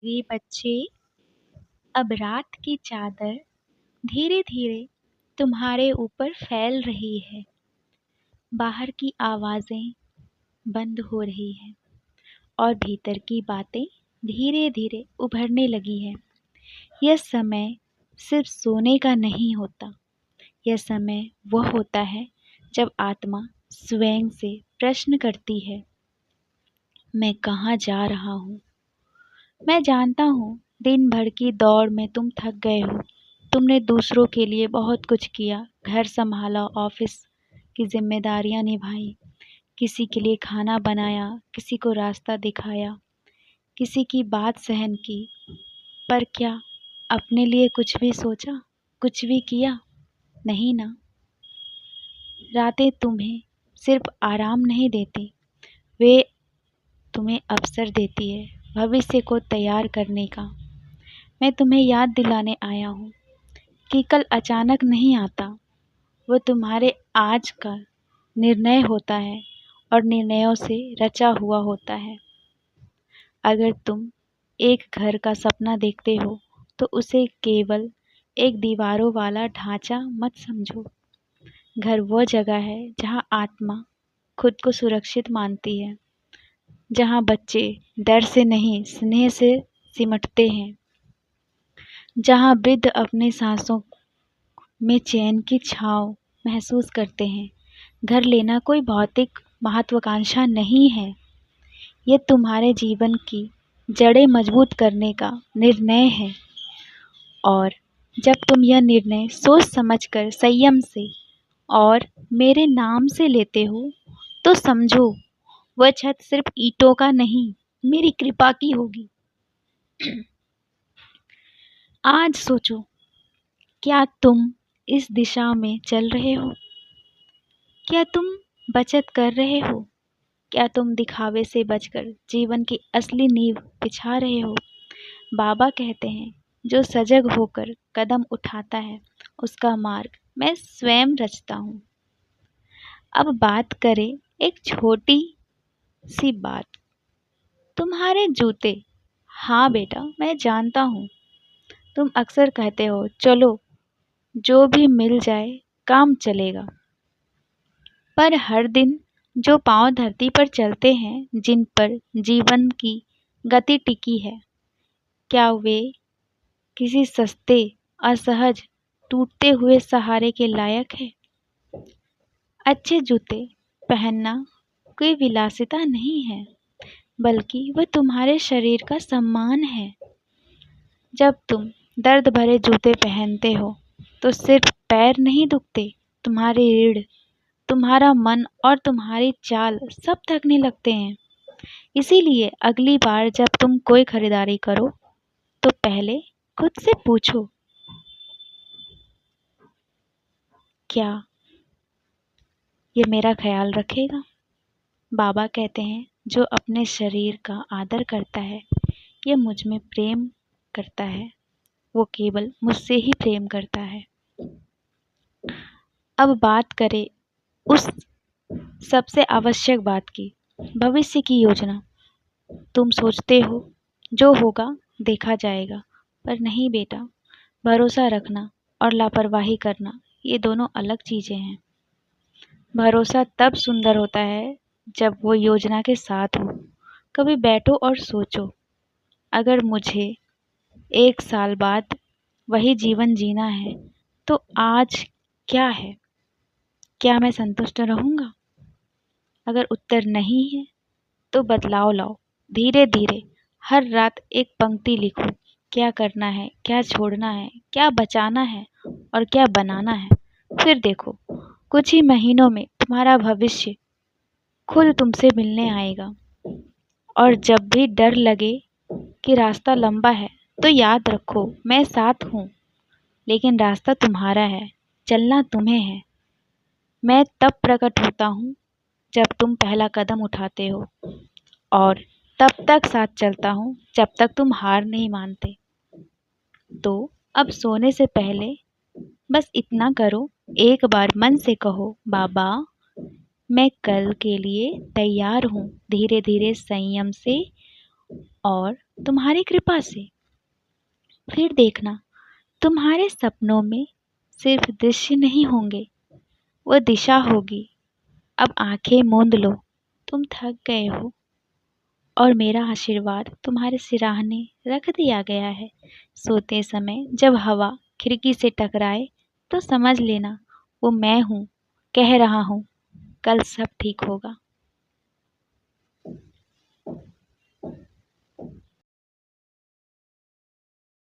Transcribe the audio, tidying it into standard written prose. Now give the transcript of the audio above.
ये बच्चे, अब रात की चादर धीरे धीरे तुम्हारे ऊपर फैल रही है। बाहर की आवाजें बंद हो रही हैं और भीतर की बातें धीरे धीरे उभरने लगी है। यह समय सिर्फ सोने का नहीं होता। यह समय वह होता है जब आत्मा स्वयं से प्रश्न करती है, मैं कहाँ जा रहा हूँ। मैं जानता हूँ दिन भर की दौड़ में तुम थक गए हो। तुमने दूसरों के लिए बहुत कुछ किया, घर संभाला, ऑफिस की जिम्मेदारियां निभाई, किसी के लिए खाना बनाया, किसी को रास्ता दिखाया, किसी की बात सहन की। पर क्या अपने लिए कुछ भी सोचा, कुछ भी किया? नहीं ना। रातें तुम्हें सिर्फ आराम नहीं देती, वे तुम्हें अवसर देती है भविष्य को तैयार करने का। मैं तुम्हें याद दिलाने आया हूँ कि कल अचानक नहीं आता। वो तुम्हारे आज का निर्णय होता है और निर्णयों से रचा हुआ होता है। अगर तुम एक घर का सपना देखते हो तो उसे केवल एक दीवारों वाला ढांचा मत समझो। घर वो जगह है जहाँ आत्मा खुद को सुरक्षित मानती है, जहाँ बच्चे डर से नहीं स्नेह से सिमटते हैं, जहाँ वृद्ध अपने सांसों में चैन की छाँव महसूस करते हैं। घर लेना कोई भौतिक महत्वाकांक्षा नहीं है, ये तुम्हारे जीवन की जड़ें मजबूत करने का निर्णय है। और जब तुम यह निर्णय सोच समझकर संयम से और मेरे नाम से लेते हो तो समझो वह छत सिर्फ ईंटों का नहीं, मेरी कृपा की होगी। आज सोचो, क्या तुम इस दिशा में चल रहे हो? क्या तुम बचत कर रहे हो? क्या तुम दिखावे से बचकर जीवन की असली नींव बिछा रहे हो? बाबा कहते हैं, जो सजग होकर कदम उठाता है उसका मार्ग मैं स्वयं रचता हूँ। अब बात करें एक छोटी सी बात, तुम्हारे जूते। हाँ बेटा, मैं जानता हूँ तुम अक्सर कहते हो, चलो जो भी मिल जाए काम चलेगा। पर हर दिन जो पांव धरती पर चलते हैं, जिन पर जीवन की गति टिकी है, क्या वे किसी सस्ते, असहज, टूटते हुए सहारे के लायक है? अच्छे जूते पहनना कोई विलासिता नहीं है, बल्कि वह तुम्हारे शरीर का सम्मान है। जब तुम दर्द भरे जूते पहनते हो तो सिर्फ पैर नहीं दुखते, तुम्हारी रीढ़, तुम्हारा मन और तुम्हारी चाल सब थकने लगते हैं। इसीलिए अगली बार जब तुम कोई खरीदारी करो तो पहले खुद से पूछो, क्या ये मेरा ख्याल रखेगा? बाबा कहते हैं, जो अपने शरीर का आदर करता है, ये मुझ में प्रेम करता है, वो केवल मुझसे ही प्रेम करता है। अब बात करें उस सबसे आवश्यक बात की, भविष्य की योजना। तुम सोचते हो जो होगा देखा जाएगा, पर नहीं बेटा, भरोसा रखना और लापरवाही करना ये दोनों अलग चीजें हैं। भरोसा तब सुंदर होता है जब वो योजना के साथ हो। कभी बैठो और सोचो, अगर मुझे 1 साल बाद वही जीवन जीना है तो आज क्या है? क्या मैं संतुष्ट रहूंगा? अगर उत्तर नहीं है तो बदलाव लाओ। धीरे धीरे हर रात एक पंक्ति लिखो, क्या करना है, क्या छोड़ना है, क्या बचाना है और क्या बनाना है। फिर देखो, कुछ ही महीनों में तुम्हारा भविष्य खुद तुमसे मिलने आएगा। और जब भी डर लगे कि रास्ता लंबा है तो याद रखो, मैं साथ हूँ, लेकिन रास्ता तुम्हारा है, चलना तुम्हें है। मैं तब प्रकट होता हूँ जब तुम पहला कदम उठाते हो, और तब तक साथ चलता हूँ जब तक तुम हार नहीं मानते। तो अब सोने से पहले बस इतना करो, एक बार मन से कहो, बाबा मैं कल के लिए तैयार हूँ। धीरे धीरे संयम से और तुम्हारी कृपा से। फिर देखना, तुम्हारे सपनों में सिर्फ दृश्य नहीं होंगे, वो दिशा होगी। अब आंखें मूंद लो, तुम थक गए हो, और मेरा आशीर्वाद तुम्हारे सिराहने रख दिया गया है। सोते समय जब हवा खिड़की से टकराए तो समझ लेना वो मैं हूँ, कह रहा हूँ कल सब ठीक होगा।